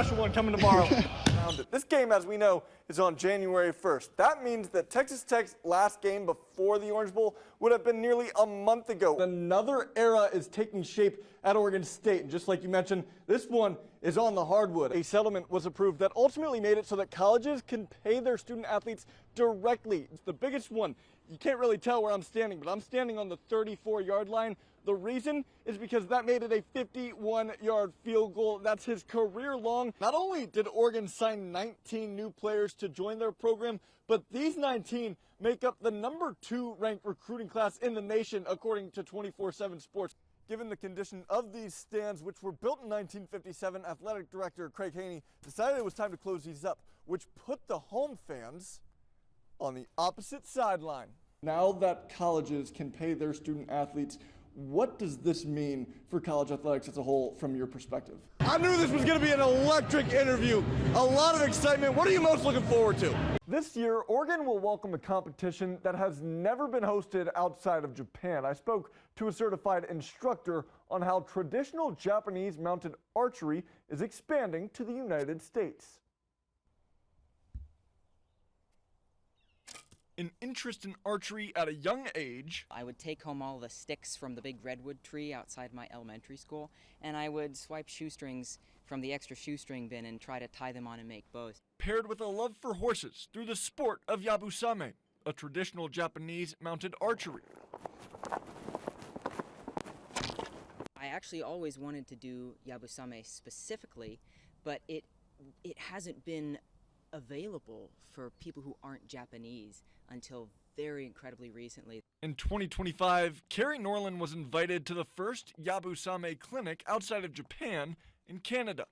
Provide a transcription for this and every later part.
special one coming tomorrow. This game, as we know, is on January 1st. That means that Texas Tech's last game before the Orange Bowl would have been nearly a month ago. Another era is taking shape at Oregon State. And just like you mentioned, this one is on the hardwood. A settlement was approved that ultimately made it so that colleges can pay their student athletes directly. It's the biggest one. You can't really tell where I'm standing, but I'm standing on the 34-yard line. The reason is because that made it a 51-yard field goal. That's his career long. Not only did Oregon sign 19 new players to join their program, but these 19 make up the #2 ranked recruiting class in the nation, according to 24/7 Sports. Given the condition of these stands, which were built in 1957, athletic director Craig Haney decided it was time to close these up, which put the home fans on the opposite sideline. Now that colleges can pay their student athletes, what does this mean for college athletics as a whole from your perspective? I knew this was going to be an electric interview. A lot of excitement. What are you most looking forward to? This year, Oregon will welcome a competition that has never been hosted outside of Japan. I spoke to a certified instructor on how traditional Japanese mounted archery is expanding to the United States. An interest in archery at a young age. I would take home all the sticks from the big redwood tree outside my elementary school, and I would swipe shoestrings from the extra shoestring bin and try to tie them on and make bows. Paired with a love for horses through the sport of yabusame, a traditional Japanese mounted archery. I actually always wanted to do yabusame specifically, but it hasn't been available for people who aren't Japanese until very incredibly recently. In 2025, Carrie Norland was invited to the first Yabusame clinic outside of Japan in Canada.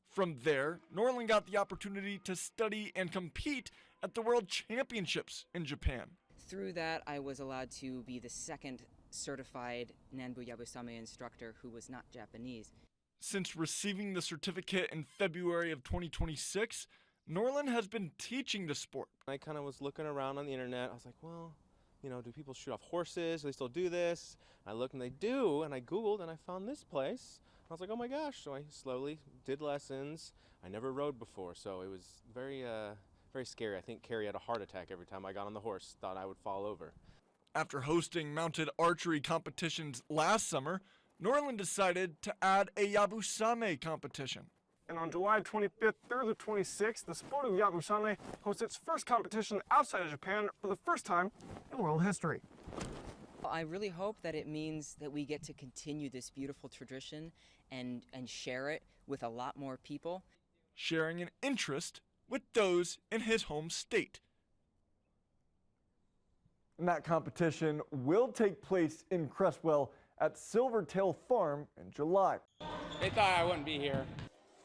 From there, Norland got the opportunity to study and compete at the World Championships in Japan. Through that, I was allowed to be the second certified Nanbu Yabusame instructor who was not Japanese. Since receiving the certificate in February of 2026, Norland has been teaching the sport. I kind of was looking around on the internet. I was like, well, you know, do people shoot off horses? Do they still do this? I looked and they do, and I Googled and I found this place. I was like, oh my gosh. So I slowly did lessons. I never rode before, so it was very scary. I think Carrie had a heart attack every time I got on the horse, thought I would fall over. After hosting mounted archery competitions last summer, Norland decided to add a Yabusame competition. And on July 25th through the 26th, the sport of Yabusame hosts its first competition outside of Japan for the first time in world history. I really hope that it means that we get to continue this beautiful tradition and share it with a lot more people. Sharing an interest with those in his home state. And that competition will take place in Cresswell at Silvertail Farm in July. They thought I wouldn't be here.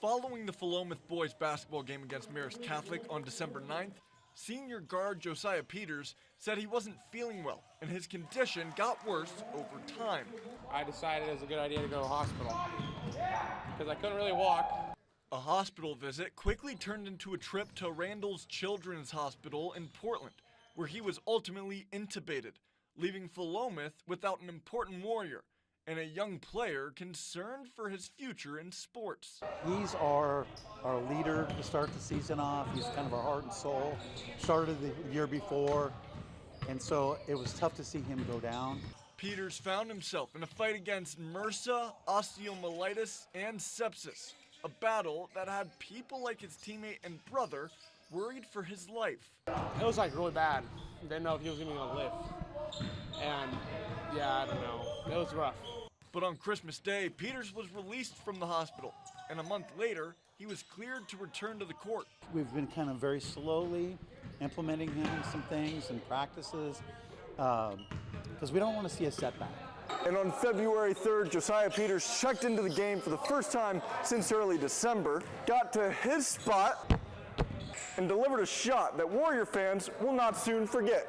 Following the Philomath boys basketball game against Marist Catholic on December 9th, senior guard Josiah Peters said he wasn't feeling well and his condition got worse over time. I decided it was a good idea to go to the hospital because I couldn't really walk. A hospital visit quickly turned into a trip to Randall's Children's Hospital in Portland, where he was ultimately intubated, leaving Philomath without an important warrior and a young player concerned for his future in sports. He's our leader to start the season off. He's kind of our heart and soul. Started the year before, and so it was tough to see him go down. Peters found himself in a fight against MRSA, osteomyelitis, and sepsis, a battle that had people like his teammate and brother worried for his life. It was like really bad. Didn't know if he was even gonna live. And yeah, I don't know. It was rough. But on Christmas Day, Peters was released from the hospital, and a month later, he was cleared to return to the court. We've been kind of very slowly implementing him some things and practices because we don't want to see a setback. And on February 3rd, Josiah Peters checked into the game for the first time since early December, got to his spot, and delivered a shot that Warrior fans will not soon forget.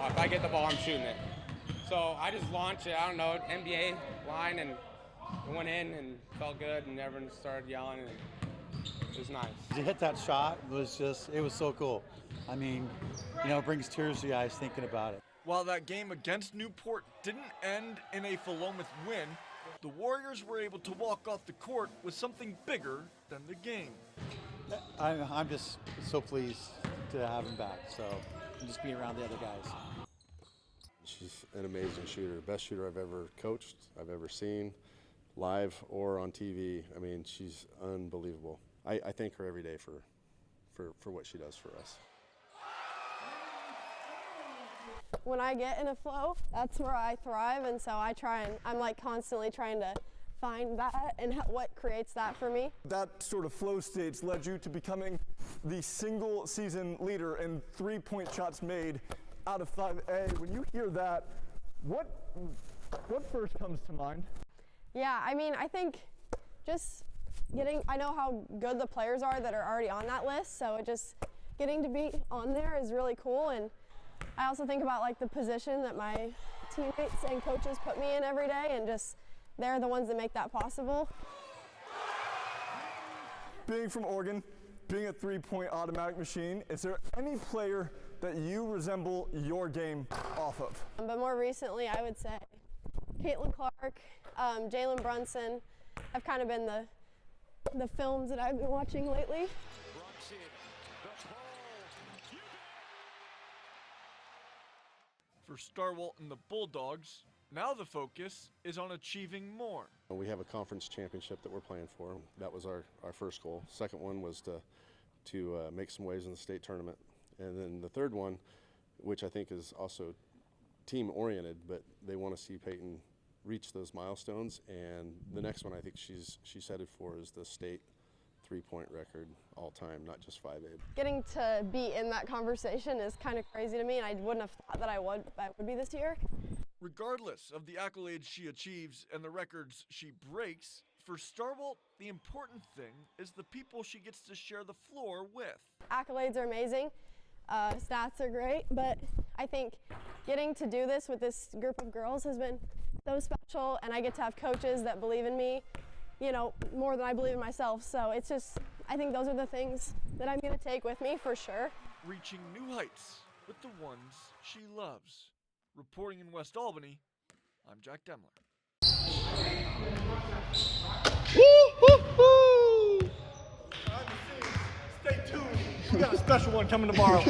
If I get the ball, I'm shooting it. So I just launched it, I don't know, NBA line, and it went in and felt good, and everyone started yelling. And is nice. To hit that shot was just, it was so cool. I mean, you know, it brings tears to the eyes thinking about it. While that game against Newport didn't end in a Philomath win, the Warriors were able to walk off the court with something bigger than the game. I'm just so pleased to have him back, so and just be around the other guys. She's an amazing shooter, best shooter I've ever coached, I've ever seen, live or on TV. I mean, she's unbelievable. I thank her every day for what she does for us. When I get in a flow, that's where I thrive, and so I'm like constantly trying to find that and what creates that for me. That sort of flow stage led you to becoming the single season leader in 3-point shots made out of 5A. When you hear that, what first comes to mind? Yeah, I mean, I think just I know how good the players are that are already on that list, so just getting to be on there is really cool. And I also think about like the position that my teammates and coaches put me in every day, and just they're the ones that make that possible. Being from Oregon, being a 3-point automatic machine, is there any player that you resemble your game off of? But more recently, I would say Caitlin Clark, Jalen Brunson have kind of been the films that I've been watching lately. For Starwalt and the Bulldogs, now the focus is on achieving more. We have a conference championship that we're playing for. That was our first goal. Second one was to make some waves in the state tournament. And then the third one, which I think is also team-oriented, but they want to see Peyton reach those milestones. And the next one I think she's headed for is the state 3-point record all time, not just 5A. Getting to be in that conversation is kind of crazy to me, and I wouldn't have thought that I would be this year. Regardless of the accolades she achieves and the records she breaks, for Starwalt, the important thing is the people she gets to share the floor with. Accolades are amazing, stats are great, but I think getting to do this with this group of girls has been so special, and I get to have coaches that believe in me, you know, more than I believe in myself. So it's just, I think those are the things that I'm going to take with me for sure. Reaching new heights with the ones she loves. Reporting in West Albany, I'm Jack Demmler. Stay tuned. We got a special one coming tomorrow.